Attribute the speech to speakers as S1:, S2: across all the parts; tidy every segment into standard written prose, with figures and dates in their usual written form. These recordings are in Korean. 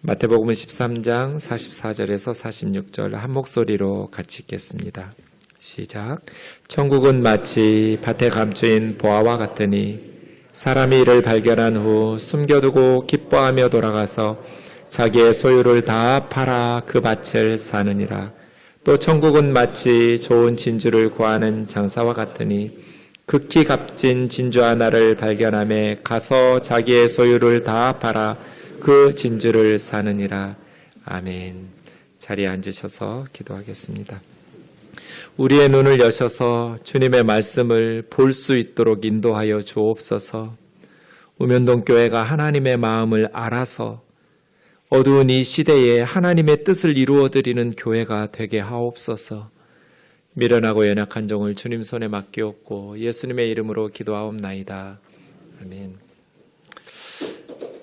S1: 마태복음 13장 44절에서 46절 한 목소리로 같이 읽겠습니다. 시작. 천국은 마치 밭에 감추인 보화와 같으니 사람이 이를 발견한 후 숨겨두고 기뻐하며 돌아가서 자기의 소유를 다 팔아 그 밭을 사느니라. 또 천국은 마치 좋은 진주를 구하는 장사와 같으니 극히 값진 진주 하나를 발견하며 가서 자기의 소유를 다 팔아 그 진주를 사느니라. 아멘. 자리에 앉으셔서 기도하겠습니다. 우리의 눈을 여셔서 주님의 말씀을 볼 수 있도록 인도하여 주옵소서. 우면동교회가 하나님의 마음을 알아서 어두운 이 시대에 하나님의 뜻을 이루어드리는 교회가 되게 하옵소서. 미련하고 연약한 종을 주님 손에 맡기옵고 예수님의 이름으로 기도하옵나이다. 아멘.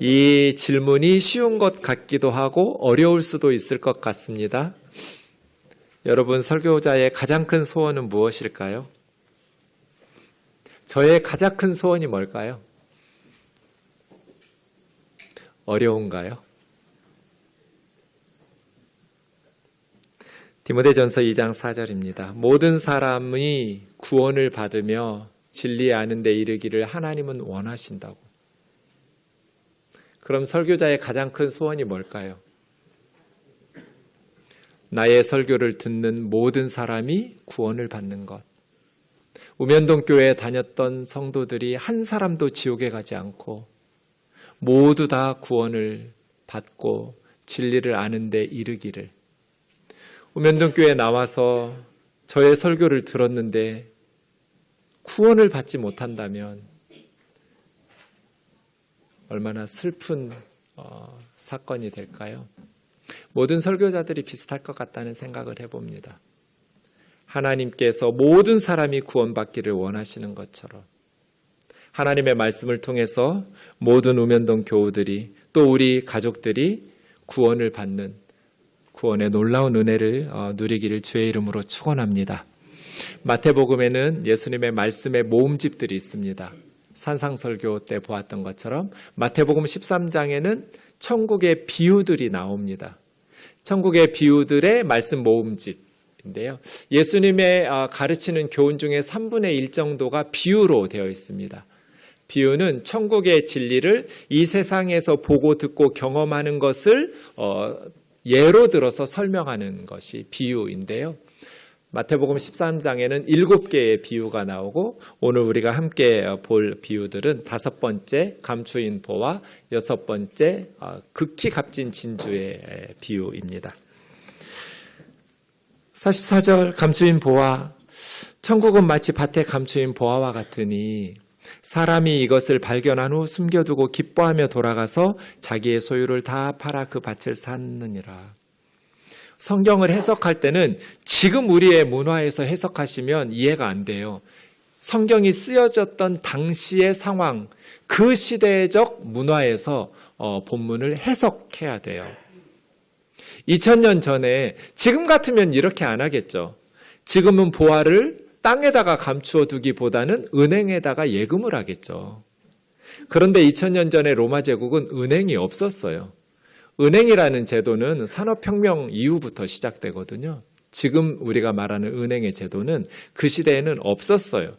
S1: 이 질문이 쉬운 것 같기도 하고 어려울 수도 있을 것 같습니다. 여러분, 설교자의 가장 큰 소원은 무엇일까요? 저의 가장 큰 소원이 뭘까요? 어려운가요? 디모데전서 2장 4절입니다. 모든 사람이 구원을 받으며 진리에 아는 데 이르기를 하나님은 원하신다고. 그럼 설교자의 가장 큰 소원이 뭘까요? 나의 설교를 듣는 모든 사람이 구원을 받는 것. 우면동 교회에 다녔던 성도들이 한 사람도 지옥에 가지 않고 모두 다 구원을 받고 진리를 아는 데 이르기를. 우면동 교회에 나와서 저의 설교를 들었는데 구원을 받지 못한다면 얼마나 슬픈 사건이 될까요? 모든 설교자들이 비슷할 것 같다는 생각을 해봅니다. 하나님께서 모든 사람이 구원받기를 원하시는 것처럼 하나님의 말씀을 통해서 모든 우면동 교우들이 또 우리 가족들이 구원을 받는 구원의 놀라운 은혜를 누리기를 주의 이름으로 축원합니다. 마태복음에는 예수님의 말씀의 모음집들이 있습니다. 산상설교 때 보았던 것처럼 마태복음 13장에는 천국의 비유들이 나옵니다. 천국의 비유들의 말씀 모음집인데요. 예수님의 가르치는 교훈 중에 3분의 1 정도가 비유로 되어 있습니다. 비유는 천국의 진리를 이 세상에서 보고 듣고 경험하는 것을 예로 들어서 설명하는 것이 비유인데요. 마태복음 13장에는 7개의 비유가 나오고 오늘 우리가 함께 볼 비유들은 5번째 감추인 보와 6번째 극히 값진 진주의 비유입니다. 44절 감추인 보와 천국은 마치 밭에 감추인 보화와 같으니 사람이 이것을 발견한 후 숨겨두고 기뻐하며 돌아가서 자기의 소유를 다 팔아 그 밭을 샀느니라. 성경을 해석할 때는 지금 우리의 문화에서 해석하시면 이해가 안 돼요. 성경이 쓰여졌던 당시의 상황, 그 시대적 문화에서 본문을 해석해야 돼요. 2000년 전에 지금 같으면 이렇게 안 하겠죠. 지금은 보화를 땅에다가 감추어 두기보다는 은행에다가 예금을 하겠죠. 그런데 2000년 전에 로마 제국은 은행이 없었어요. 은행이라는 제도는 산업혁명 이후부터 시작되거든요. 지금 우리가 말하는 은행의 제도는 그 시대에는 없었어요.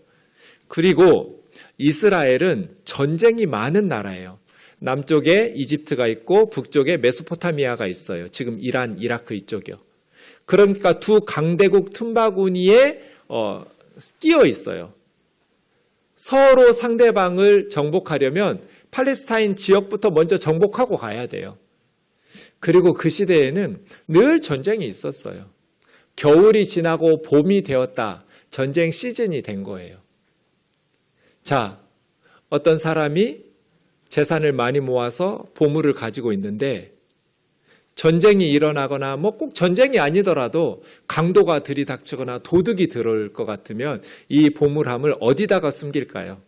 S1: 그리고 이스라엘은 전쟁이 많은 나라예요. 남쪽에 이집트가 있고 북쪽에 메소포타미아가 있어요. 지금 이란, 이라크 이쪽이요. 그러니까 두 강대국 틈바구니에 끼어 있어요. 서로 상대방을 정복하려면 팔레스타인 지역부터 먼저 정복하고 가야 돼요. 그리고 그 시대에는 늘 전쟁이 있었어요. 겨울이 지나고 봄이 되었다. 전쟁 시즌이 된 거예요. 자, 어떤 사람이 재산을 많이 모아서 보물을 가지고 있는데 전쟁이 일어나거나 꼭 전쟁이 아니더라도 강도가 들이닥치거나 도둑이 들어올 것 같으면 이 보물함을 어디다가 숨길까요?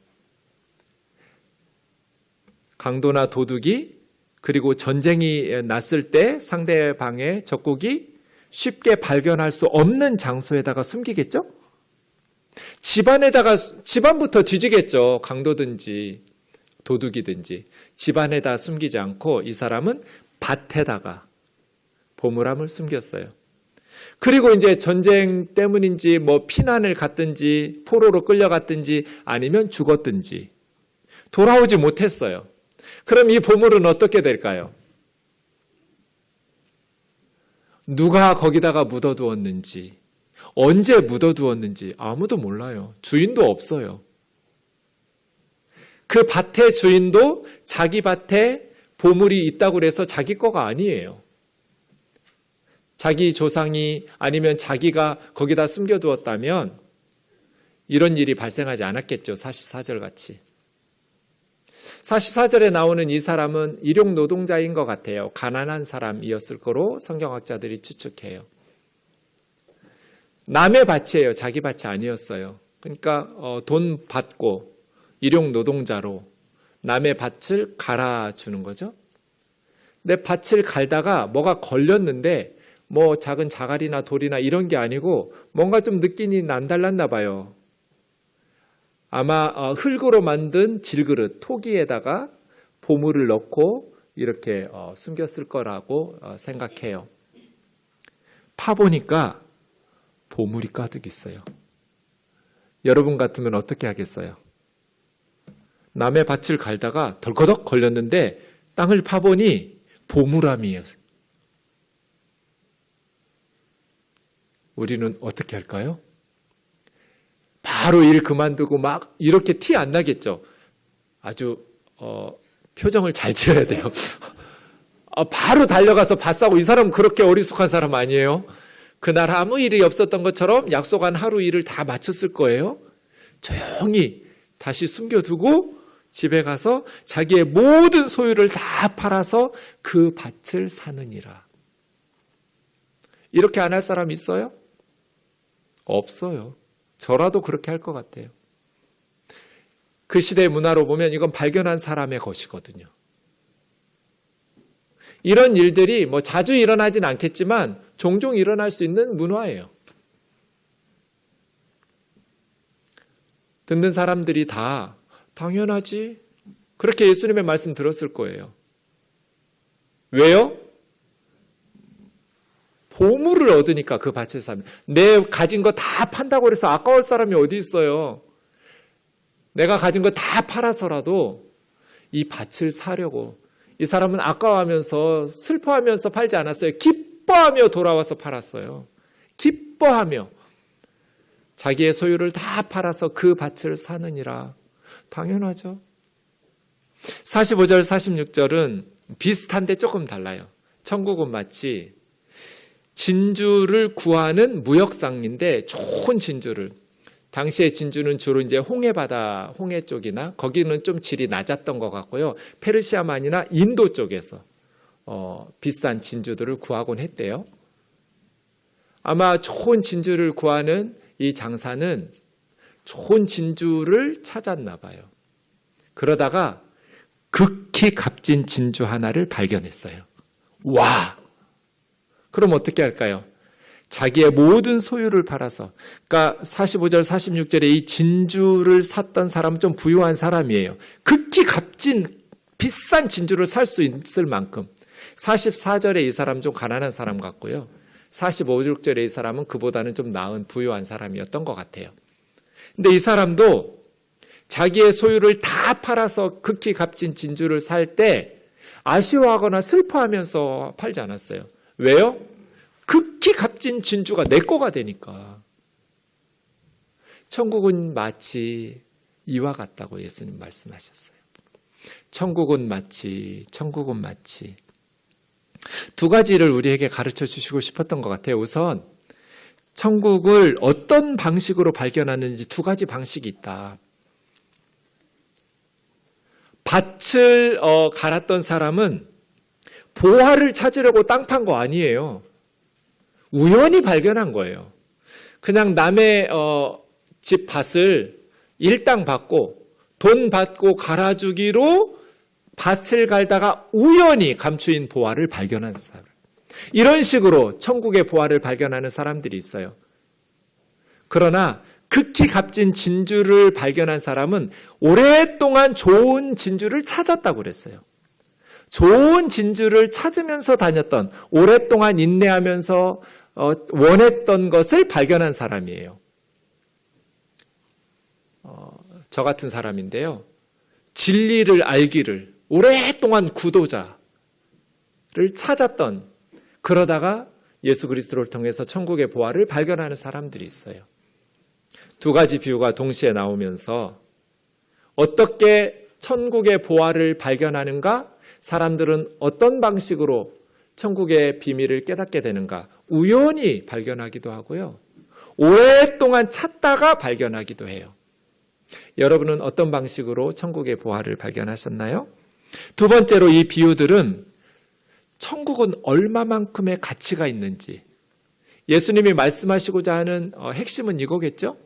S1: 강도나 도둑이 그리고 전쟁이 났을 때 상대방의 적국이 쉽게 발견할 수 없는 장소에다가 숨기겠죠? 집안부터 뒤지겠죠. 강도든지 도둑이든지 집안에다 숨기지 않고 이 사람은 밭에다가 보물함을 숨겼어요. 그리고 이제 전쟁 때문인지 뭐 피난을 갔든지 포로로 끌려갔든지 아니면 죽었든지 돌아오지 못했어요. 그럼 이 보물은 어떻게 될까요? 누가 거기다가 묻어두었는지, 언제 묻어두었는지 아무도 몰라요. 주인도 없어요. 그 밭의 주인도 자기 밭에 보물이 있다고 해서 자기 거가 아니에요. 자기 조상이 아니면 자기가 거기다 숨겨두었다면 이런 일이 발생하지 않았겠죠. 44절 같이. 44절에 나오는 이 사람은 일용 노동자인 것 같아요. 가난한 사람이었을 거로 성경학자들이 추측해요. 남의 밭이에요. 자기 밭이 아니었어요. 그러니까 돈 받고 일용 노동자로 남의 밭을 갈아주는 거죠. 근데 밭을 갈다가 뭐가 걸렸는데 뭐 작은 자갈이나 돌이나 이런 게 아니고 뭔가 좀 느낌이 남달랐나 봐요. 아마 흙으로 만든 질그릇, 토기에다가 보물을 넣고 이렇게 숨겼을 거라고 생각해요. 파보니까 보물이 가득 있어요. 여러분 같으면 어떻게 하겠어요? 남의 밭을 갈다가 덜커덕 걸렸는데 땅을 파보니 보물함이었어요. 우리는 어떻게 할까요? 바로 일 그만두고 막 이렇게 티 안 나겠죠. 아주 표정을 잘 지어야 돼요. 바로 달려가서 밭 사고, 이 사람은 그렇게 어리숙한 사람 아니에요. 그날 아무 일이 없었던 것처럼 약속한 하루 일을 다 마쳤을 거예요. 조용히 다시 숨겨두고 집에 가서 자기의 모든 소유를 다 팔아서 그 밭을 사느니라. 이렇게 안 할 사람 있어요? 없어요. 저라도 그렇게 할 것 같아요. 그 시대의 문화로 보면 이건 발견한 사람의 것이거든요. 이런 일들이 뭐 자주 일어나진 않겠지만 종종 일어날 수 있는 문화예요. 듣는 사람들이 다 당연하지, 그렇게 예수님의 말씀 들었을 거예요. 왜요? 보물을 얻으니까 그 밭을 사면. 내 가진 거 다 판다고 해서 아까울 사람이 어디 있어요. 내가 가진 거 다 팔아서라도 이 밭을 사려고. 이 사람은 아까워하면서 슬퍼하면서 팔지 않았어요. 기뻐하며 돌아와서 팔았어요. 기뻐하며 자기의 소유를 다 팔아서 그 밭을 사느니라. 당연하죠. 45절 46절은 비슷한데 조금 달라요. 천국은 마치 진주를 구하는 무역상인데 좋은 진주를, 당시의 진주는 주로 이제 홍해바다, 홍해 쪽이나 거기는 좀 질이 낮았던 것 같고요. 페르시아만이나 인도 쪽에서 비싼 진주들을 구하곤 했대요. 아마 좋은 진주를 구하는 이 장사는 좋은 진주를 찾았나 봐요. 그러다가 극히 값진 진주 하나를 발견했어요. 와! 그럼 어떻게 할까요? 자기의 모든 소유를 팔아서, 그러니까 45절 46절에 이 진주를 샀던 사람은 좀 부유한 사람이에요. 극히 값진 비싼 진주를 살 수 있을 만큼. 44절에 이 사람 좀 가난한 사람 같고요. 45절에 이 사람은 그보다는 좀 나은 부유한 사람이었던 것 같아요. 근데 이 사람도 자기의 소유를 다 팔아서 극히 값진 진주를 살 때 아쉬워하거나 슬퍼하면서 팔지 않았어요. 왜요? 극히 값진 진주가 내 거가 되니까. 천국은 마치 이와 같다고 예수님 말씀하셨어요. 천국은 마치 두 가지를 우리에게 가르쳐 주시고 싶었던 것 같아요. 우선 천국을 어떤 방식으로 발견하는지 두 가지 방식이 있다. 밭을 갈았던 사람은 보화를 찾으려고 땅 판 거 아니에요. 우연히 발견한 거예요. 그냥 남의 집 밭을 일당 받고 돈 받고 갈아주기로 밭을 갈다가 우연히 감추인 보화를 발견한 사람. 이런 식으로 천국의 보화를 발견하는 사람들이 있어요. 그러나 극히 값진 진주를 발견한 사람은 오랫동안 좋은 진주를 찾았다고 그랬어요. 좋은 진주를 찾으면서 다녔던, 오랫동안 인내하면서 원했던 것을 발견한 사람이에요. 저 같은 사람인데요. 진리를 알기를 오랫동안 구도자를 찾았던, 그러다가 예수 그리스도를 통해서 천국의 보화를 발견하는 사람들이 있어요. 두 가지 비유가 동시에 나오면서 어떻게 천국의 보화를 발견하는가? 사람들은 어떤 방식으로 천국의 비밀을 깨닫게 되는가? 우연히 발견하기도 하고요. 오랫동안 찾다가 발견하기도 해요. 여러분은 어떤 방식으로 천국의 보화를 발견하셨나요? 두 번째로 이 비유들은 천국은 얼마만큼의 가치가 있는지, 예수님이 말씀하시고자 하는 핵심은 이거겠죠?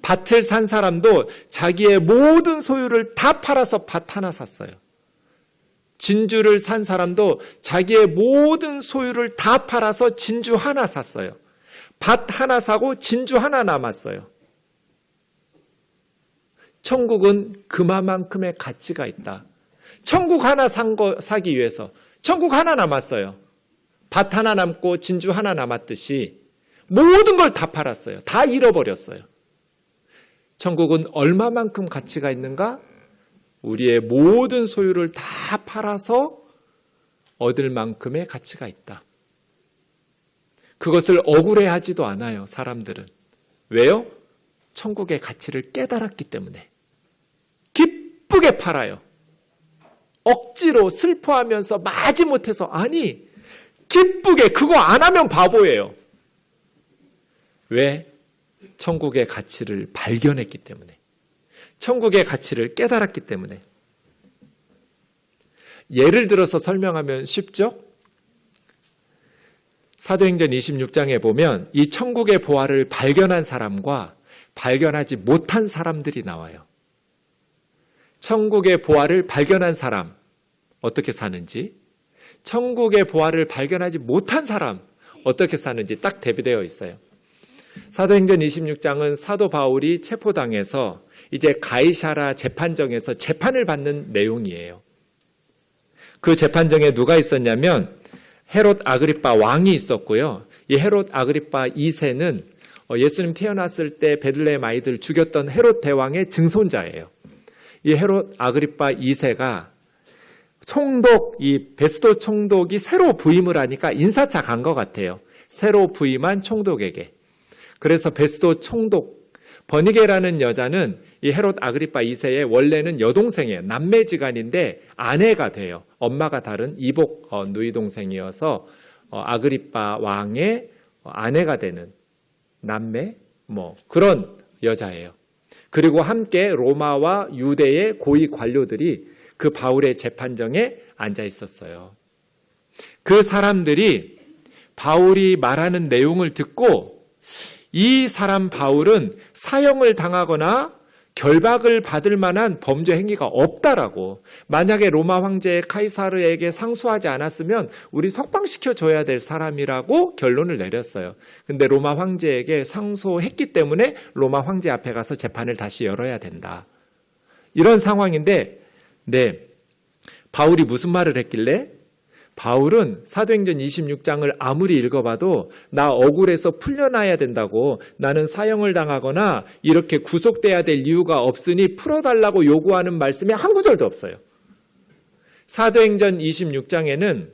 S1: 밭을 산 사람도 자기의 모든 소유를 다 팔아서 밭 하나 샀어요. 진주를 산 사람도 자기의 모든 소유를 다 팔아서 진주 하나 샀어요. 밭 하나 사고 진주 하나 남았어요. 천국은 그만큼의 가치가 있다. 천국 하나 사기 위해서 천국 하나 남았어요. 밭 하나 남고 진주 하나 남았듯이 모든 걸 다 팔았어요. 다 잃어버렸어요. 천국은 얼마만큼 가치가 있는가? 우리의 모든 소유를 다 팔아서 얻을 만큼의 가치가 있다. 그것을 억울해하지도 않아요, 사람들은. 왜요? 천국의 가치를 깨달았기 때문에. 기쁘게 팔아요. 억지로 슬퍼하면서 마지못해서, 아니, 기쁘게, 그거 안 하면 바보예요. 왜? 천국의 가치를 발견했기 때문에. 천국의 가치를 깨달았기 때문에. 예를 들어서 설명하면 쉽죠? 사도행전 26장에 보면 이 천국의 보화를 발견한 사람과 발견하지 못한 사람들이 나와요. 천국의 보화를 발견한 사람, 어떻게 사는지, 천국의 보화를 발견하지 못한 사람, 어떻게 사는지 딱 대비되어 있어요. 사도행전 26장은 사도 바울이 체포당해서 이제 가이사랴 재판정에서 재판을 받는 내용이에요. 그 재판정에 누가 있었냐면 헤롯 아그리빠 왕이 있었고요. 이 헤롯 아그리빠 2세는 예수님 태어났을 때 베들레헴 아이들 죽였던 헤롯 대왕의 증손자예요. 이 헤롯 아그리빠 2세가 총독, 이 베스도 총독이 새로 부임을 하니까 인사차 간 것 같아요. 새로 부임한 총독에게. 그래서 베스도 총독, 버니게라는 여자는 이 헤롯 아그리빠 2세의 원래는 여동생이에요. 남매지간인데 아내가 돼요. 엄마가 다른 이복 누이 동생이어서 아그리빠 왕의 아내가 되는 남매, 그런 여자예요. 그리고 함께 로마와 유대의 고위 관료들이 그 바울의 재판정에 앉아 있었어요. 그 사람들이 바울이 말하는 내용을 듣고 이 사람 바울은 사형을 당하거나 결박을 받을 만한 범죄 행위가 없다라고, 만약에 로마 황제 카이사르에게 상소하지 않았으면 우리 석방시켜줘야 될 사람이라고 결론을 내렸어요. 근데 로마 황제에게 상소했기 때문에 로마 황제 앞에 가서 재판을 다시 열어야 된다. 이런 상황인데, 네, 바울이 무슨 말을 했길래? 바울은 사도행전 26장을 아무리 읽어봐도 나 억울해서 풀려나야 된다고, 나는 사형을 당하거나 이렇게 구속돼야 될 이유가 없으니 풀어달라고 요구하는 말씀이 한 구절도 없어요. 사도행전 26장에는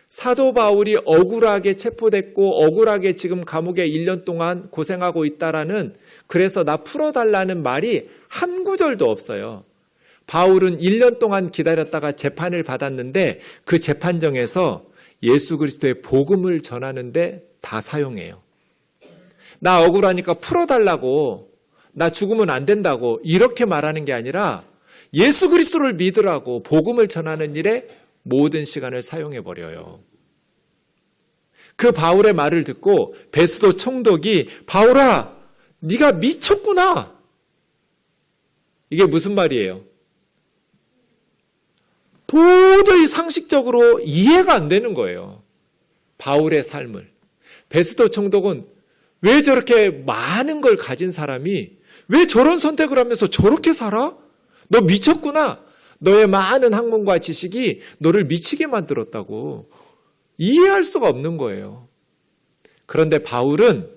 S1: 사도 바울이 억울하게 체포됐고 억울하게 지금 감옥에 1년 동안 고생하고 있다라는, 그래서 나 풀어달라는 말이 한 구절도 없어요. 바울은 1년 동안 기다렸다가 재판을 받았는데 그 재판정에서 예수 그리스도의 복음을 전하는데 다 사용해요. 나 억울하니까 풀어달라고, 나 죽으면 안 된다고 이렇게 말하는 게 아니라 예수 그리스도를 믿으라고 복음을 전하는 일에 모든 시간을 사용해버려요. 그 바울의 말을 듣고 베스도 총독이 바울아, 네가 미쳤구나. 이게 무슨 말이에요? 도저히 상식적으로 이해가 안 되는 거예요. 바울의 삶을. 베스도 총독은 왜 저렇게 많은 걸 가진 사람이 왜 저런 선택을 하면서 저렇게 살아? 너 미쳤구나. 너의 많은 학문과 지식이 너를 미치게 만들었다고. 이해할 수가 없는 거예요. 그런데 바울은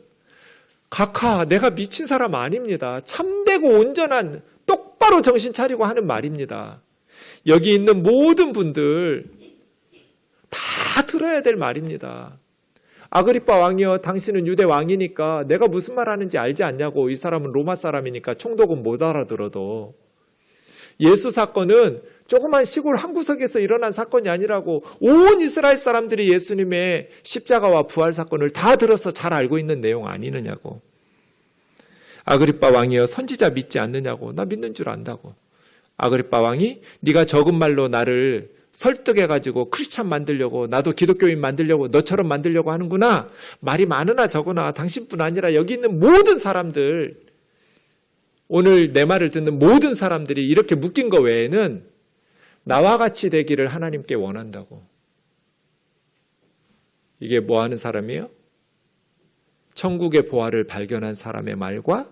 S1: 각하, 내가 미친 사람 아닙니다. 참되고 온전한, 똑바로 정신 차리고 하는 말입니다. 여기 있는 모든 분들 다 들어야 될 말입니다. 아그리빠 왕이여, 당신은 유대 왕이니까 내가 무슨 말 하는지 알지 않냐고. 이 사람은 로마 사람이니까 총독은 못 알아들어도. 예수 사건은 조그만 시골 한 구석에서 일어난 사건이 아니라고. 온 이스라엘 사람들이 예수님의 십자가와 부활 사건을 다 들어서 잘 알고 있는 내용 아니느냐고. 아그리빠 왕이여, 선지자 믿지 않느냐고. 나 믿는 줄 안다고. 아그리빠 왕이 네가 적은 말로 나를 설득해가지고 크리스찬 만들려고, 나도 기독교인 만들려고, 너처럼 만들려고 하는구나. 말이 많으나 적으나 당신뿐 아니라 여기 있는 모든 사람들, 오늘 내 말을 듣는 모든 사람들이 이렇게 묶인 거 외에는 나와 같이 되기를 하나님께 원한다고. 이게 뭐 하는 사람이에요? 천국의 보화를 발견한 사람의 말과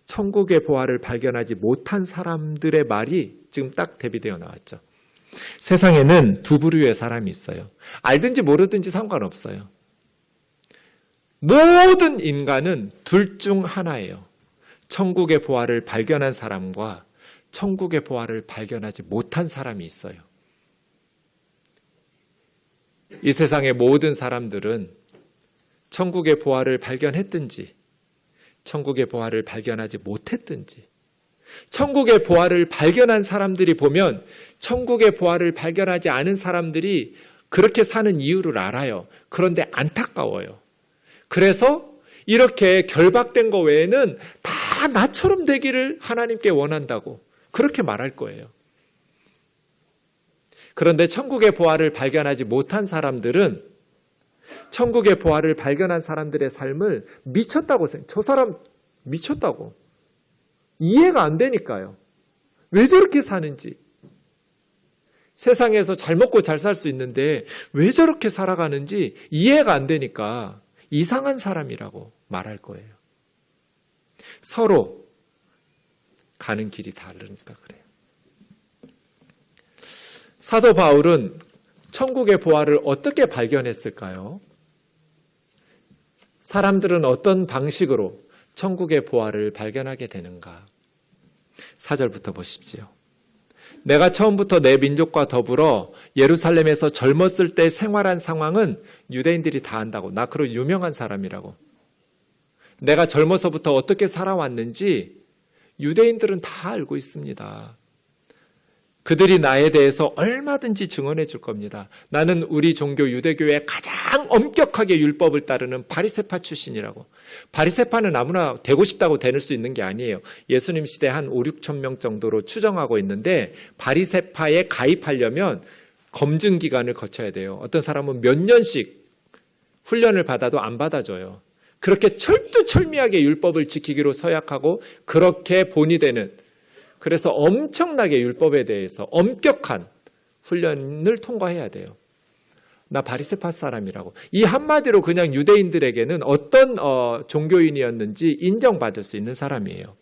S1: 천국의 보화를 발견하지 못한 사람들의 말이 지금 딱 대비되어 나왔죠. 세상에는 두 부류의 사람이 있어요. 알든지 모르든지 상관없어요. 모든 인간은 둘 중 하나예요. 천국의 보화를 발견한 사람과 천국의 보화를 발견하지 못한 사람이 있어요. 이 세상의 모든 사람들은 천국의 보화를 발견했든지 천국의 보화를 발견하지 못했든지, 천국의 보화를 발견한 사람들이 보면 천국의 보화를 발견하지 않은 사람들이 그렇게 사는 이유를 알아요. 그런데 안타까워요. 그래서 이렇게 결박된 거 외에는 다 나처럼 되기를 하나님께 원한다고 그렇게 말할 거예요. 그런데 천국의 보화를 발견하지 못한 사람들은 천국의 보화를 발견한 사람들의 삶을 미쳤다고 생각해요. 저 사람 미쳤다고. 이해가 안 되니까요. 왜 저렇게 사는지. 세상에서 잘 먹고 잘 살 수 있는데 왜 저렇게 살아가는지 이해가 안 되니까 이상한 사람이라고 말할 거예요. 서로 가는 길이 다르니까 그래요. 사도 바울은 천국의 보화를 어떻게 발견했을까요? 사람들은 어떤 방식으로 천국의 보화를 발견하게 되는가? 4절부터 보십시오. 내가 처음부터 내 민족과 더불어 예루살렘에서 젊었을 때 생활한 상황은 유대인들이 다 안다고. 나 그런 유명한 사람이라고. 내가 젊어서부터 어떻게 살아왔는지 유대인들은 다 알고 있습니다. 그들이 나에 대해서 얼마든지 증언해 줄 겁니다. 나는 우리 종교 유대교의 가장 엄격하게 율법을 따르는 바리새파 출신이라고. 바리새파는 아무나 되고 싶다고 되는 수 있는 게 아니에요. 예수님 시대 한 5, 6천 명 정도로 추정하고 있는데 바리새파에 가입하려면 검증 기간을 거쳐야 돼요. 어떤 사람은 몇 년씩 훈련을 받아도 안 받아줘요. 그렇게 철두철미하게 율법을 지키기로 서약하고 그렇게 본이 되는, 그래서 엄청나게 율법에 대해서 엄격한 훈련을 통과해야 돼요. 나 바리새파 사람이라고. 이 한마디로 그냥 유대인들에게는 어떤 종교인이었는지 인정받을 수 있는 사람이에요.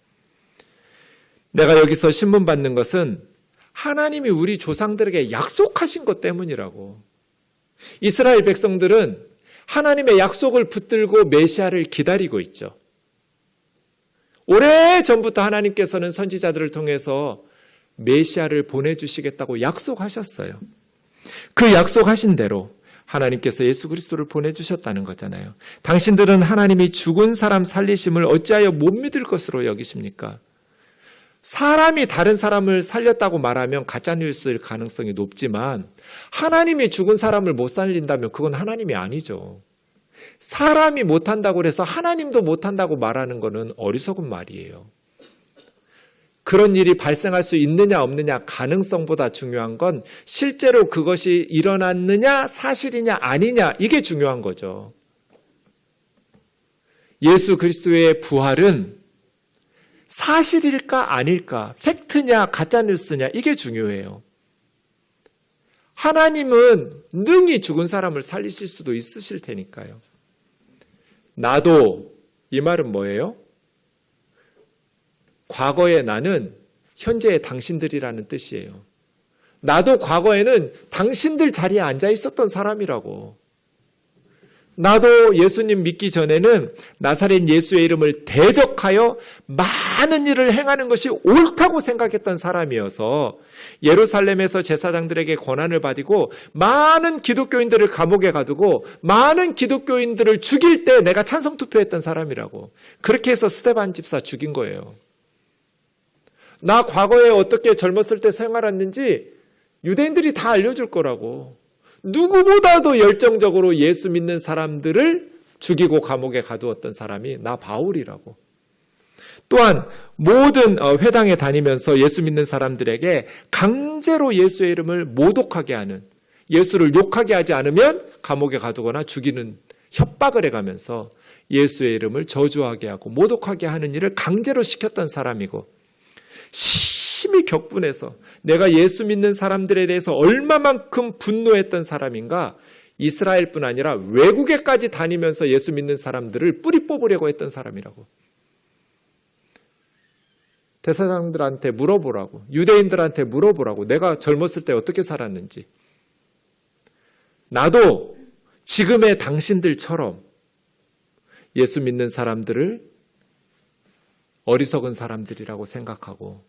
S1: 내가 여기서 신문 받는 것은 하나님이 우리 조상들에게 약속하신 것 때문이라고. 이스라엘 백성들은 하나님의 약속을 붙들고 메시아를 기다리고 있죠. 오래전부터 하나님께서는 선지자들을 통해서 메시아를 보내주시겠다고 약속하셨어요. 그 약속하신 대로 하나님께서 예수 그리스도를 보내주셨다는 거잖아요. 당신들은 하나님이 죽은 사람 살리심을 어찌하여 못 믿을 것으로 여기십니까? 사람이 다른 사람을 살렸다고 말하면 가짜뉴스일 가능성이 높지만 하나님이 죽은 사람을 못 살린다면 그건 하나님이 아니죠. 사람이 못한다고 해서 하나님도 못한다고 말하는 것은 어리석은 말이에요. 그런 일이 발생할 수 있느냐 없느냐 가능성보다 중요한 건 실제로 그것이 일어났느냐 사실이냐 아니냐 이게 중요한 거죠. 예수 그리스도의 부활은 사실일까 아닐까, 팩트냐 가짜뉴스냐 이게 중요해요. 하나님은 능히 죽은 사람을 살리실 수도 있으실 테니까요. 나도, 이 말은 뭐예요? 과거의 나는 현재의 당신들이라는 뜻이에요. 나도 과거에는 당신들 자리에 앉아 있었던 사람이라고. 나도 예수님 믿기 전에는 나사렛 예수의 이름을 대적하여 많은 일을 행하는 것이 옳다고 생각했던 사람이어서 예루살렘에서 제사장들에게 권한을 받고 많은 기독교인들을 감옥에 가두고 많은 기독교인들을 죽일 때 내가 찬성 투표했던 사람이라고. 그렇게 해서 스데반 집사 죽인 거예요. 나 과거에 어떻게 젊었을 때 생활했는지 유대인들이 다 알려줄 거라고. 누구보다도 열정적으로 예수 믿는 사람들을 죽이고 감옥에 가두었던 사람이 나 바울이라고. 또한 모든 회당에 다니면서 예수 믿는 사람들에게 강제로 예수의 이름을 모독하게 하는, 예수를 욕하게 하지 않으면 감옥에 가두거나 죽이는 협박을 해가면서 예수의 이름을 저주하게 하고 모독하게 하는 일을 강제로 시켰던 사람이고, 심히 격분해서 내가 예수 믿는 사람들에 대해서 얼마만큼 분노했던 사람인가, 이스라엘뿐 아니라 외국에까지 다니면서 예수 믿는 사람들을 뿌리 뽑으려고 했던 사람이라고. 대사장들한테 물어보라고, 유대인들한테 물어보라고, 내가 젊었을 때 어떻게 살았는지. 나도 지금의 당신들처럼 예수 믿는 사람들을 어리석은 사람들이라고 생각하고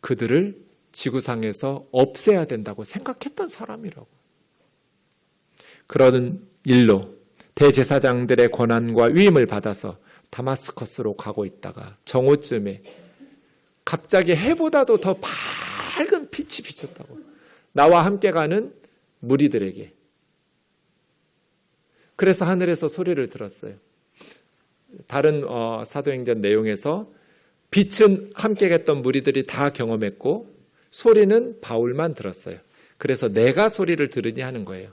S1: 그들을 지구상에서 없애야 된다고 생각했던 사람이라고. 그런 일로 대제사장들의 권한과 위임을 받아서 다마스커스로 가고 있다가 정오쯤에 갑자기 해보다도 더 밝은 빛이 비쳤다고. 나와 함께 가는 무리들에게. 그래서 하늘에서 소리를 들었어요. 다른 사도행전 내용에서 빛은 함께 갔던 무리들이 다 경험했고 소리는 바울만 들었어요. 그래서 내가 소리를 들으니 하는 거예요.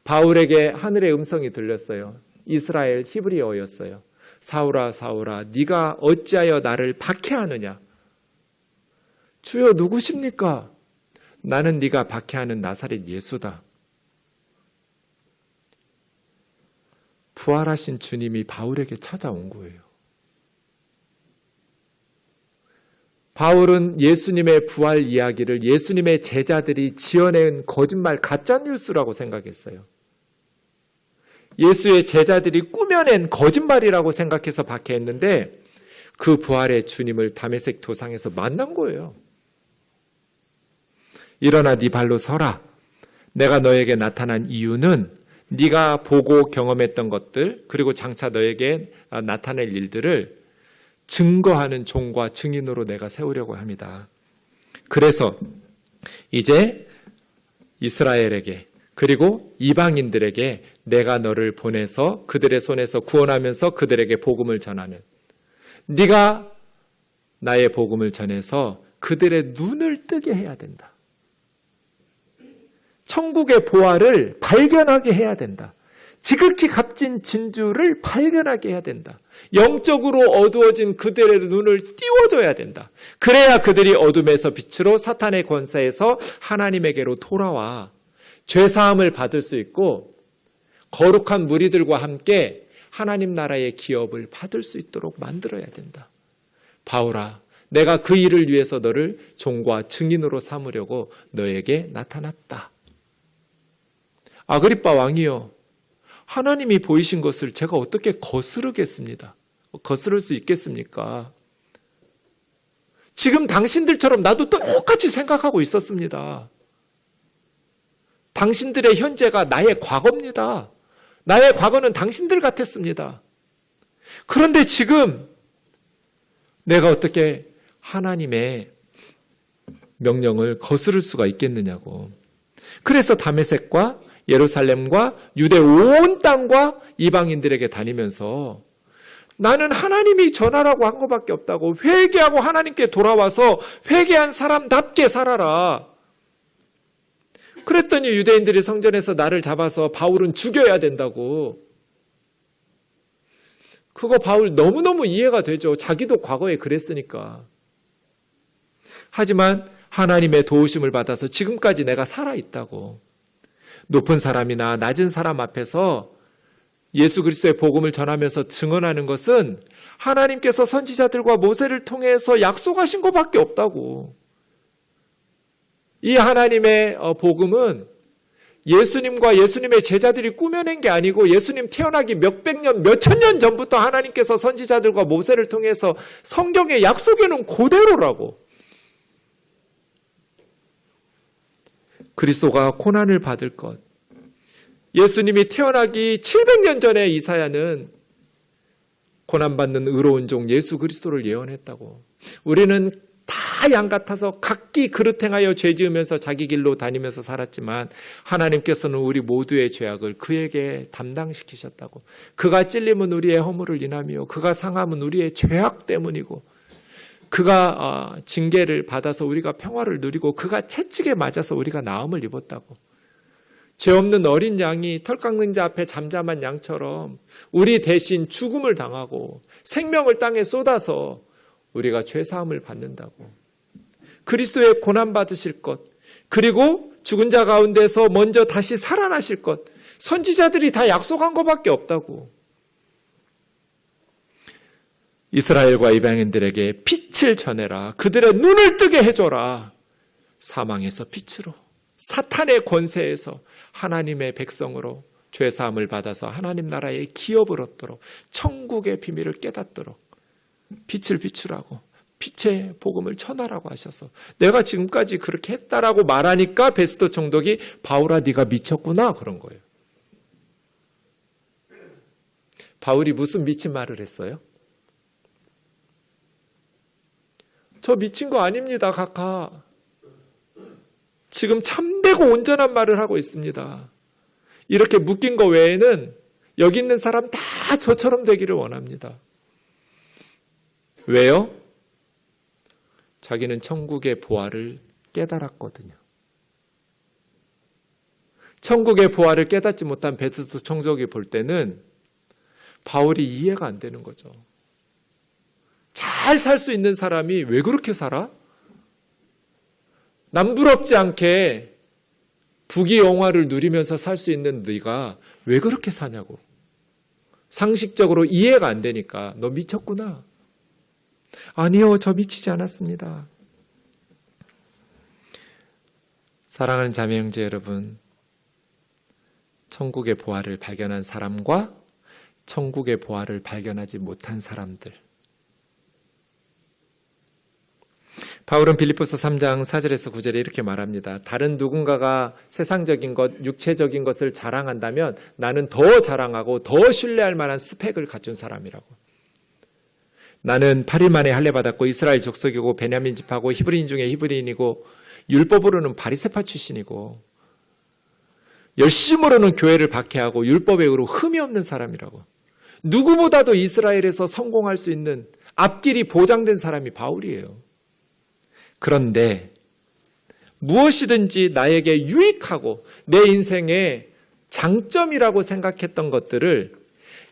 S1: 바울에게 하늘의 음성이 들렸어요. 이스라엘 히브리어였어요. 사울아 사울아 네가 어찌하여 나를 박해하느냐. 주여 누구십니까? 나는 네가 박해하는 나사렛 예수다. 부활하신 주님이 바울에게 찾아온 거예요. 바울은 예수님의 부활 이야기를 예수님의 제자들이 지어낸 거짓말 가짜뉴스라고 생각했어요. 예수의 제자들이 꾸며낸 거짓말이라고 생각해서 박해했는데 그 부활의 주님을 다메섹 도상에서 만난 거예요. 일어나 네 발로 서라. 내가 너에게 나타난 이유는 네가 보고 경험했던 것들 그리고 장차 너에게 나타낼 일들을 증거하는 종과 증인으로 내가 세우려고 합니다. 그래서 이제 이스라엘에게 그리고 이방인들에게 내가 너를 보내서 그들의 손에서 구원하면서 그들에게 복음을 전하는, 네가 나의 복음을 전해서 그들의 눈을 뜨게 해야 된다. 천국의 보화를 발견하게 해야 된다. 지극히 값진 진주를 발견하게 해야 된다. 영적으로 어두워진 그들의 눈을 띄워줘야 된다. 그래야 그들이 어둠에서 빛으로 사탄의 권세에서 하나님에게로 돌아와 죄사함을 받을 수 있고 거룩한 무리들과 함께 하나님 나라의 기업을 받을 수 있도록 만들어야 된다. 바울아, 내가 그 일을 위해서 너를 종과 증인으로 삼으려고 너에게 나타났다. 아그리빠 왕이여, 하나님이 보이신 것을 제가 어떻게 거스르겠습니다. 거스를 수 있겠습니까? 지금 당신들처럼 나도 똑같이 생각하고 있었습니다. 당신들의 현재가 나의 과거입니다. 나의 과거는 당신들 같았습니다. 그런데 지금 내가 어떻게 하나님의 명령을 거스를 수가 있겠느냐고. 그래서 다메섹과 예루살렘과 유대 온 땅과 이방인들에게 다니면서 나는 하나님이 전하라고 한 것밖에 없다고, 회개하고 하나님께 돌아와서 회개한 사람답게 살아라. 그랬더니 유대인들이 성전에서 나를 잡아서 바울은 죽여야 된다고. 그거 바울 너무너무 이해가 되죠. 자기도 과거에 그랬으니까. 하지만 하나님의 도우심을 받아서 지금까지 내가 살아있다고. 높은 사람이나 낮은 사람 앞에서 예수 그리스도의 복음을 전하면서 증언하는 것은 하나님께서 선지자들과 모세를 통해서 약속하신 것밖에 없다고. 이 하나님의 복음은 예수님과 예수님의 제자들이 꾸며낸 게 아니고 예수님 태어나기 몇백 년, 몇천 년 전부터 하나님께서 선지자들과 모세를 통해서 성경에 약속해 놓은 그대로라고. 그리스도가 고난을 받을 것. 예수님이 태어나기 700년 전에 이사야는 고난받는 의로운 종 예수 그리스도를 예언했다고. 우리는 다 양 같아서 각기 그릇 행하여 죄 지으면서 자기 길로 다니면서 살았지만 하나님께서는 우리 모두의 죄악을 그에게 담당시키셨다고. 그가 찔림은 우리의 허물을 인하며 그가 상함은 우리의 죄악 때문이고 그가 징계를 받아서 우리가 평화를 누리고 그가 채찍에 맞아서 우리가 나음을 입었다고. 죄 없는 어린 양이 털 깎는 자 앞에 잠잠한 양처럼 우리 대신 죽음을 당하고 생명을 땅에 쏟아서 우리가 죄사함을 받는다고. 그리스도의 고난받으실 것, 그리고 죽은 자 가운데서 먼저 다시 살아나실 것, 선지자들이 다 약속한 것밖에 없다고. 이스라엘과 이방인들에게 빛을 전해라. 그들의 눈을 뜨게 해줘라. 사망에서 빛으로, 사탄의 권세에서 하나님의 백성으로 죄사함을 받아서 하나님 나라의 기업을 얻도록, 천국의 비밀을 깨닫도록 빛을 비추라고, 빛의 복음을 전하라고 하셔서 내가 지금까지 그렇게 했다라고 말하니까 베스도 총독이 바울아 네가 미쳤구나 그런 거예요. 바울이 무슨 미친 말을 했어요? 저 미친 거 아닙니다, 각하. 지금 참되고 온전한 말을 하고 있습니다. 이렇게 묶인 거 외에는 여기 있는 사람 다 저처럼 되기를 원합니다. 왜요? 자기는 천국의 보화를 깨달았거든요. 천국의 보화를 깨닫지 못한 베스도 총독이 볼 때는 바울이 이해가 안 되는 거죠. 잘 살 수 있는 사람이 왜 그렇게 살아? 남부럽지 않게 부귀영화를 누리면서 살 수 있는 네가 왜 그렇게 사냐고. 상식적으로 이해가 안 되니까 너 미쳤구나. 아니요, 저 미치지 않았습니다. 사랑하는 자매 형제 여러분, 천국의 보화를 발견한 사람과 천국의 보화를 발견하지 못한 사람들. 바울은 빌립보서 3장 4절에서 9절에 이렇게 말합니다. 다른 누군가가 세상적인 것, 육체적인 것을 자랑한다면 나는 더 자랑하고 더 신뢰할 만한 스펙을 갖춘 사람이라고. 나는 8일 만에 할례 받았고 이스라엘 족속이고 베냐민 집하고 히브리인 중에 히브리인이고 율법으로는 바리새파 출신이고 열심으로는 교회를 박해하고 율법에 의로 흠이 없는 사람이라고. 누구보다도 이스라엘에서 성공할 수 있는 앞길이 보장된 사람이 바울이에요. 그런데 무엇이든지 나에게 유익하고 내 인생의 장점이라고 생각했던 것들을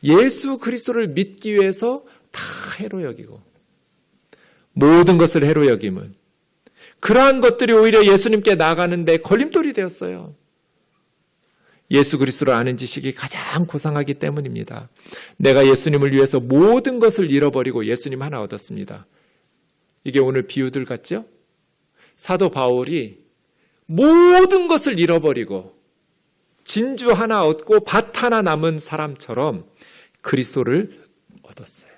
S1: 예수 그리스도를 믿기 위해서 다 해로 여기고, 모든 것을 해로 여김은 그러한 것들이 오히려 예수님께 나아가는데 걸림돌이 되었어요. 예수 그리스도를 아는 지식이 가장 고상하기 때문입니다. 내가 예수님을 위해서 모든 것을 잃어버리고 예수님 하나 얻었습니다. 이게 오늘 비유들 같죠? 사도 바울이 모든 것을 잃어버리고 진주 하나 얻고 밭 하나 남은 사람처럼 그리스도를 얻었어요.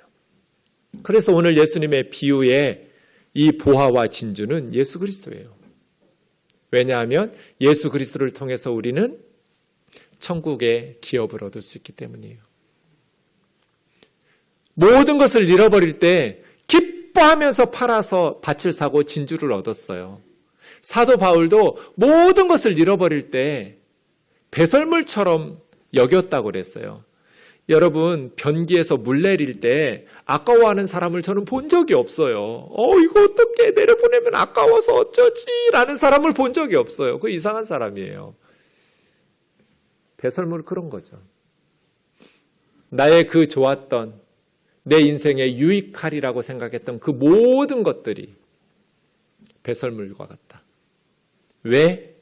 S1: 그래서 오늘 예수님의 비유의 이 보화와 진주는 예수 그리스도예요. 왜냐하면 예수 그리스도를 통해서 우리는 천국의 기업을 얻을 수 있기 때문이에요. 모든 것을 잃어버릴 때 기뻐하면서 팔아서 밭을 사고 진주를 얻었어요. 사도 바울도 모든 것을 잃어버릴 때 배설물처럼 여겼다고 그랬어요. 여러분, 변기에서 물 내릴 때 아까워하는 사람을 저는 본 적이 없어요. 이거 어떻게 내려보내면 아까워서 어쩌지? 라는 사람을 본 적이 없어요. 그 이상한 사람이에요. 배설물 그런 거죠. 나의 그 좋았던 내 인생에 유익하리라고 생각했던 그 모든 것들이 배설물과 같다. 왜?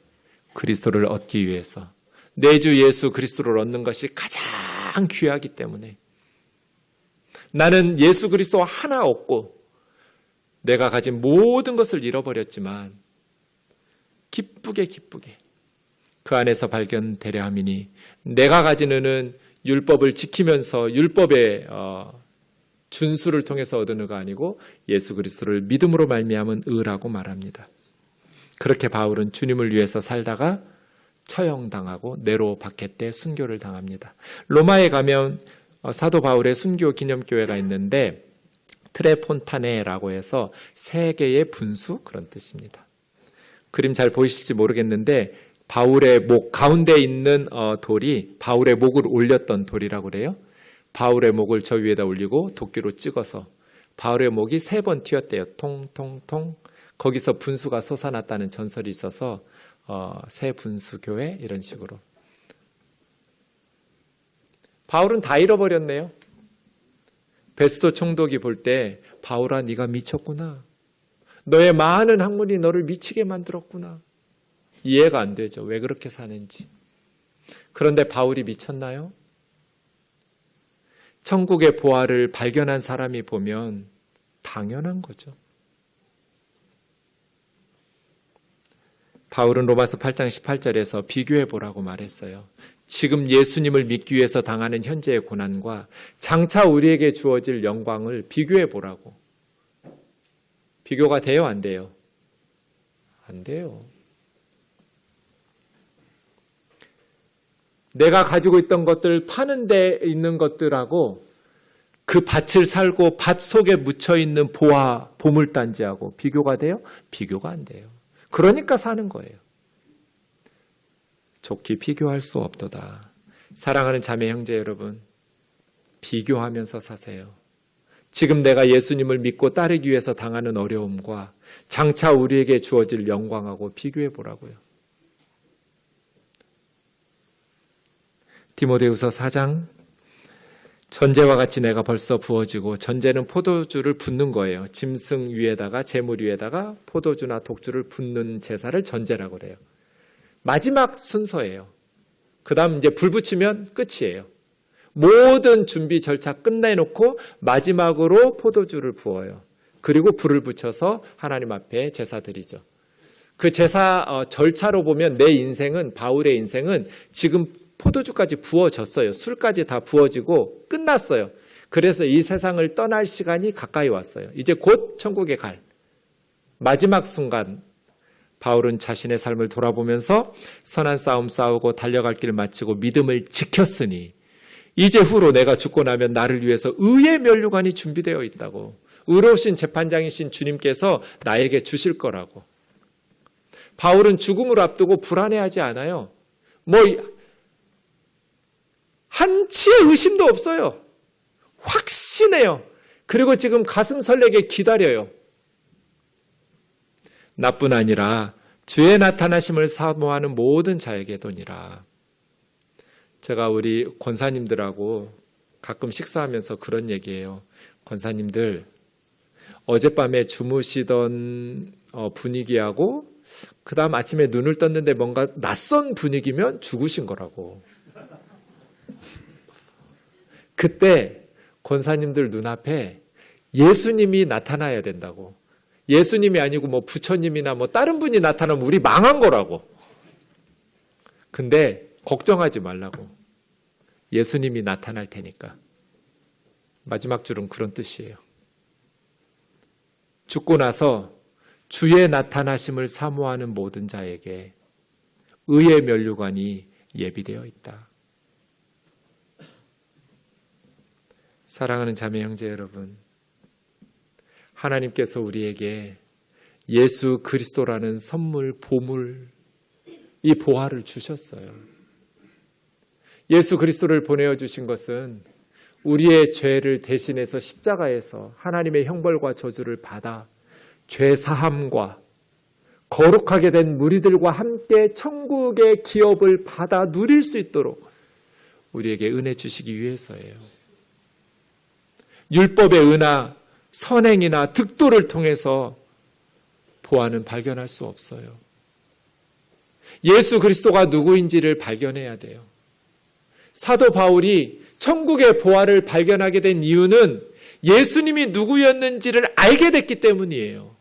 S1: 그리스도를 얻기 위해서. 내 주 예수 그리스도를 얻는 것이 가장 귀하기 때문에. 나는 예수 그리스도 하나 얻고 내가 가진 모든 것을 잃어버렸지만 기쁘게 그 안에서 발견되려 함이니 내가 가진 의는 율법을 지키면서 율법의 준수를 통해서 얻은 의가 아니고 예수 그리스도를 믿음으로 말미암은 의라고 말합니다. 그렇게 바울은 주님을 위해서 살다가 처형당하고 네로 박해 때 순교를 당합니다. 로마에 가면 사도 바울의 순교 기념교회가 있는데 트레폰타네라고 해서 세계의 분수 그런 뜻입니다. 그림 잘 보이실지 모르겠는데 바울의 목 가운데 있는 돌이 바울의 목을 올렸던 돌이라고 그래요. 바울의 목을 저 위에다 올리고 도끼로 찍어서 바울의 목이 3번 튀었대요. 통통통. 거기서 분수가 솟아났다는 전설이 있어서 새 분수교회 이런 식으로. 바울은 다 잃어버렸네요. 베스도 총독이 볼 때 바울아 네가 미쳤구나. 너의 많은 학문이 너를 미치게 만들었구나. 이해가 안 되죠. 왜 그렇게 사는지. 그런데 바울이 미쳤나요? 천국의 보화를 발견한 사람이 보면 당연한 거죠. 바울은 로마서 8장 18절에서 비교해 보라고 말했어요. 지금 예수님을 믿기 위해서 당하는 현재의 고난과 장차 우리에게 주어질 영광을 비교해 보라고. 비교가 돼요? 안 돼요? 안 돼요. 내가 가지고 있던 것들 파는 데 있는 것들하고 그 밭을 살고 밭 속에 묻혀있는 보화, 보물단지하고 비교가 돼요? 비교가 안 돼요. 그러니까 사는 거예요. 좋게 비교할 수 없도다. 사랑하는 자매 형제 여러분, 비교하면서 사세요. 지금 내가 예수님을 믿고 따르기 위해서 당하는 어려움과 장차 우리에게 주어질 영광하고 비교해 보라고요. 디모데후서 4장 전제와 같이 내가 벌써 부어지고 전제는 포도주를 붓는 거예요. 짐승 위에다가 제물 위에다가 포도주나 독주를 붓는 제사를 전제라고 그래요. 마지막 순서예요. 그 다음 이제 불 붙이면 끝이에요. 모든 준비 절차 끝내놓고 마지막으로 포도주를 부어요. 그리고 불을 붙여서 하나님 앞에 제사 드리죠. 그 제사 절차로 보면 내 인생은, 바울의 인생은 지금 포도주까지 부어졌어요. 술까지 다 부어지고 끝났어요. 그래서 이 세상을 떠날 시간이 가까이 왔어요. 이제 곧 천국에 갈 마지막 순간 바울은 자신의 삶을 돌아보면서 선한 싸움 싸우고 달려갈 길을 마치고 믿음을 지켰으니 이제 후로 내가 죽고 나면 나를 위해서 의의 면류관이 준비되어 있다고. 의로우신 재판장이신 주님께서 나에게 주실 거라고. 바울은 죽음을 앞두고 불안해하지 않아요. 한치의 의심도 없어요. 확신해요. 그리고 지금 가슴 설레게 기다려요. 나뿐 아니라 주의 나타나심을 사모하는 모든 자에게도니라. 제가 우리 권사님들하고 가끔 식사하면서 그런 얘기해요. 권사님들, 어젯밤에 주무시던 분위기하고 그 다음 아침에 눈을 떴는데 뭔가 낯선 분위기면 죽으신 거라고. 그때 권사님들 눈앞에 예수님이 나타나야 된다고. 예수님이 아니고 부처님이나 다른 분이 나타나면 우리 망한 거라고. 근데 걱정하지 말라고. 예수님이 나타날 테니까. 마지막 줄은 그런 뜻이에요. 죽고 나서 주의 나타나심을 사모하는 모든 자에게 의의 면류관이 예비되어 있다. 사랑하는 자매 형제 여러분, 하나님께서 우리에게 예수 그리스도라는 선물, 보물, 이 보화를 주셨어요. 예수 그리스도를 보내어 주신 것은 우리의 죄를 대신해서 십자가에서 하나님의 형벌과 저주를 받아 죄 사함과 거룩하게 된 무리들과 함께 천국의 기업을 받아 누릴 수 있도록 우리에게 은혜 주시기 위해서예요. 율법의 은하, 선행이나 득도를 통해서 보아는 발견할 수 없어요. 예수 그리스도가 누구인지를 발견해야 돼요. 사도 바울이 천국의 보화를 발견하게 된 이유는 예수님이 누구였는지를 알게 됐기 때문이에요.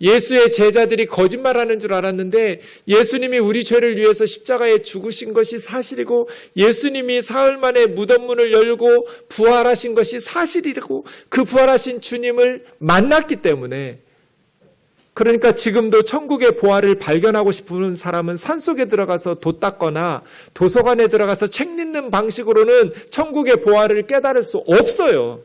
S1: 예수의 제자들이 거짓말하는 줄 알았는데 예수님이 우리 죄를 위해서 십자가에 죽으신 것이 사실이고 예수님이 사흘 만에 무덤 문을 열고 부활하신 것이 사실이고 그 부활하신 주님을 만났기 때문에, 그러니까 지금도 천국의 보화를 발견하고 싶은 사람은 산속에 들어가서 돛 닦거나 도서관에 들어가서 책 읽는 방식으로는 천국의 보화를 깨달을 수 없어요.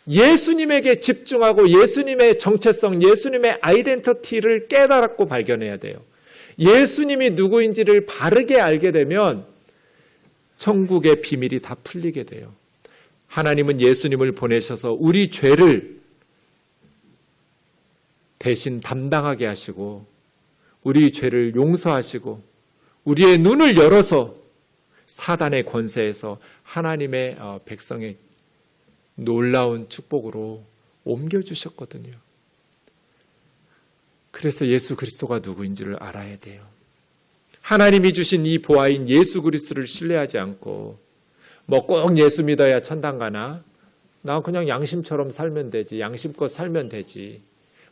S1: 예수님에게 집중하고 예수님의 정체성, 예수님의 아이덴티티를 깨달았고 발견해야 돼요. 예수님이 누구인지를 바르게 알게 되면 천국의 비밀이 다 풀리게 돼요. 하나님은 예수님을 보내셔서 우리 죄를 대신 담당하게 하시고 우리 죄를 용서하시고 우리의 눈을 열어서 사단의 권세에서 하나님의 백성의 놀라운 축복으로 옮겨주셨거든요. 그래서 예수 그리스도가 누구인지를 알아야 돼요. 하나님이 주신 이 보화인 예수 그리스도를 신뢰하지 않고 뭐 꼭 예수 믿어야 천당 가나? 나 그냥 양심처럼 살면 되지. 양심껏 살면 되지.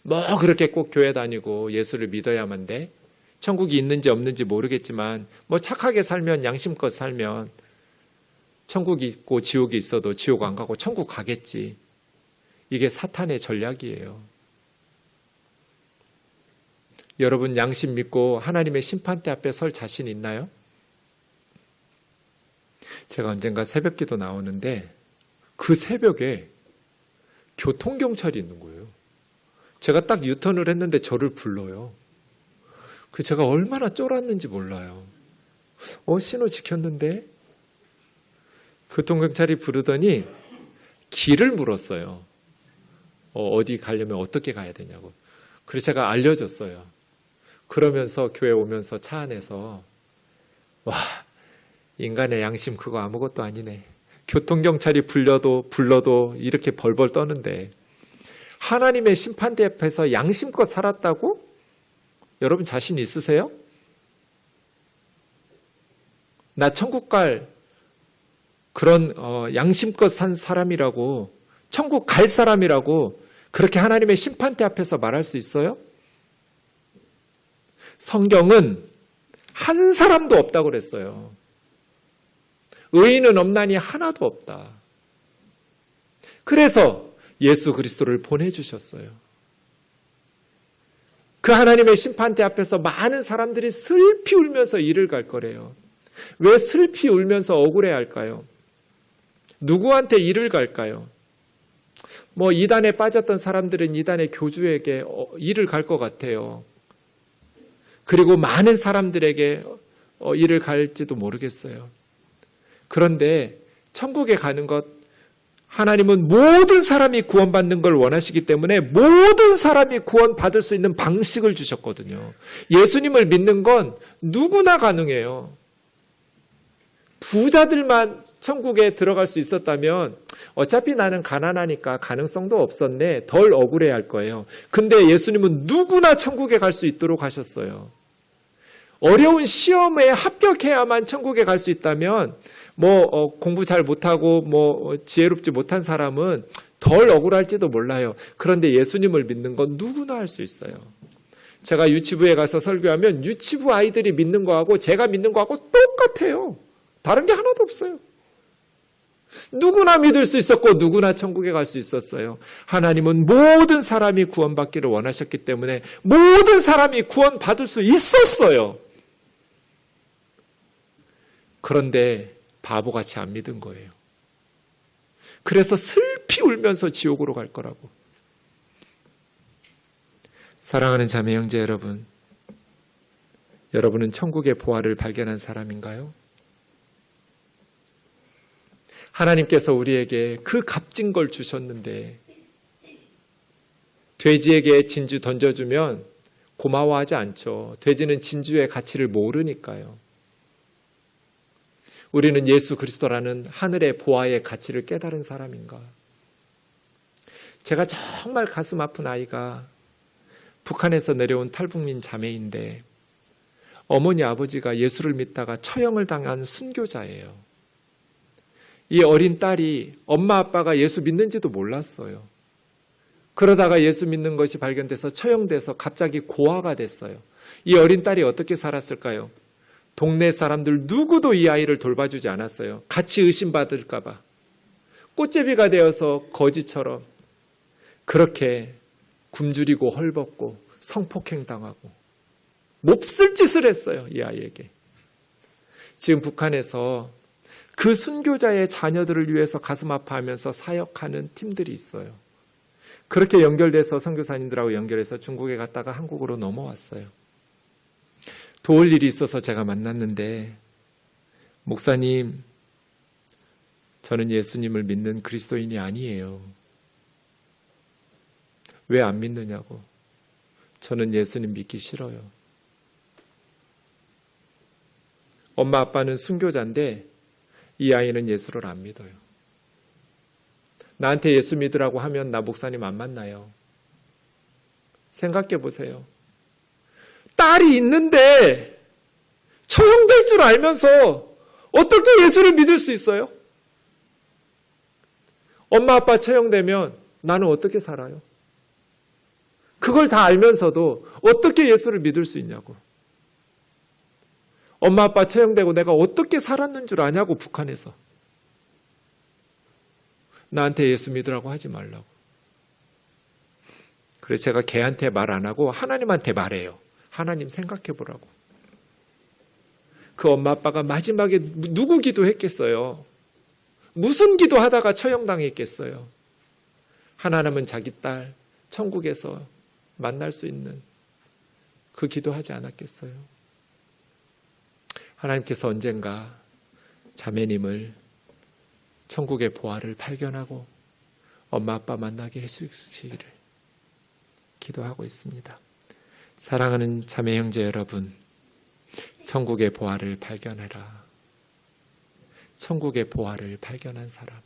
S1: 뭐 그렇게 꼭 교회 다니고 예수를 믿어야만 돼? 천국이 있는지 없는지 모르겠지만 뭐 착하게 살면, 양심껏 살면 천국이 있고 지옥이 있어도 지옥 안 가고 천국 가겠지. 이게 사탄의 전략이에요. 여러분 양심 믿고 하나님의 심판대 앞에 설 자신 있나요? 제가 언젠가 새벽기도 나오는데 그 새벽에 교통경찰이 있는 거예요. 제가 딱 유턴을 했는데 저를 불러요. 그 제가 얼마나 쫄았는지 몰라요. 신호 지켰는데? 교통경찰이 부르더니 길을 물었어요. 어디 가려면 어떻게 가야 되냐고. 그래서 제가 알려줬어요. 그러면서 교회 오면서 차 안에서 와, 인간의 양심 그거 아무것도 아니네. 교통경찰이 불러도 이렇게 벌벌 떠는데 하나님의 심판대 앞에서 양심껏 살았다고? 여러분 자신 있으세요? 나 천국 갈 그런 양심껏 산 사람이라고, 천국 갈 사람이라고 그렇게 하나님의 심판대 앞에서 말할 수 있어요? 성경은 한 사람도 없다고 그랬어요. 의인은 없나니 하나도 없다. 그래서 예수 그리스도를 보내주셨어요. 그 하나님의 심판대 앞에서 많은 사람들이 슬피 울면서 이를 갈 거래요. 왜 슬피 울면서 억울해 할까요? 누구한테 이를 갈까요? 뭐 이단에 빠졌던 사람들은 이단의 교주에게 이를 갈 것 같아요. 그리고 많은 사람들에게 이를 갈지도 모르겠어요. 그런데 천국에 가는 것, 하나님은 모든 사람이 구원받는 걸 원하시기 때문에 모든 사람이 구원받을 수 있는 방식을 주셨거든요. 예수님을 믿는 건 누구나 가능해요. 부자들만 천국에 들어갈 수 있었다면 어차피 나는 가난하니까 가능성도 없었네, 덜 억울해할 거예요. 근데 예수님은 누구나 천국에 갈 수 있도록 하셨어요. 어려운 시험에 합격해야만 천국에 갈 수 있다면 공부 잘 못하고 지혜롭지 못한 사람은 덜 억울할지도 몰라요. 그런데 예수님을 믿는 건 누구나 할 수 있어요. 제가 유치부에 가서 설교하면 유치부 아이들이 믿는 거하고 제가 믿는 거하고 똑같아요. 다른 게 하나도 없어요. 누구나 믿을 수 있었고 누구나 천국에 갈 수 있었어요. 하나님은 모든 사람이 구원받기를 원하셨기 때문에 모든 사람이 구원받을 수 있었어요. 그런데 바보같이 안 믿은 거예요. 그래서 슬피 울면서 지옥으로 갈 거라고. 사랑하는 자매 형제 여러분, 여러분은 천국의 보화를 발견한 사람인가요? 하나님께서 우리에게 그 값진 걸 주셨는데 돼지에게 진주 던져주면 고마워하지 않죠. 돼지는 진주의 가치를 모르니까요. 우리는 예수 그리스도라는 하늘의 보화의 가치를 깨달은 사람인가? 제가 정말 가슴 아픈 아이가 북한에서 내려온 탈북민 자매인데 어머니 아버지가 예수를 믿다가 처형을 당한 순교자예요. 이 어린 딸이 엄마 아빠가 예수 믿는지도 몰랐어요. 그러다가 예수 믿는 것이 발견돼서 처형돼서 갑자기 고아가 됐어요. 이 어린 딸이 어떻게 살았을까요? 동네 사람들 누구도 이 아이를 돌봐주지 않았어요. 같이 의심받을까 봐. 꽃제비가 되어서 거지처럼 그렇게 굶주리고 헐벗고 성폭행 당하고 몹쓸 짓을 했어요. 이 아이에게. 지금 북한에서 그 순교자의 자녀들을 위해서 가슴 아파하면서 사역하는 팀들이 있어요. 그렇게 연결돼서 선교사님들하고 연결해서 중국에 갔다가 한국으로 넘어왔어요. 도울 일이 있어서 제가 만났는데, 목사님, 저는 예수님을 믿는 그리스도인이 아니에요. 왜 안 믿느냐고. 저는 예수님 믿기 싫어요. 엄마 아빠는 순교자인데 이 아이는 예수를 안 믿어요. 나한테 예수 믿으라고 하면 나 목사님 안 만나요. 생각해 보세요. 딸이 있는데 처형될 줄 알면서 어떻게 예수를 믿을 수 있어요? 엄마 아빠 처형되면 나는 어떻게 살아요? 그걸 다 알면서도 어떻게 예수를 믿을 수 있냐고. 엄마 아빠 처형되고 내가 어떻게 살았는 줄 아냐고. 북한에서 나한테 예수 믿으라고 하지 말라고. 그래서 제가 걔한테 말 안 하고 하나님한테 말해요. 하나님 생각해 보라고. 그 엄마 아빠가 마지막에 누구 기도했겠어요? 무슨 기도하다가 처형당했겠어요? 하나님은 자기 딸 천국에서 만날 수 있는 그 기도하지 않았겠어요? 하나님께서 언젠가 자매님을 천국의 보화를 발견하고 엄마 아빠 만나게 해주시기를 기도하고 있습니다. 사랑하는 자매 형제 여러분, 천국의 보화를 발견해라. 천국의 보화를 발견한 사람.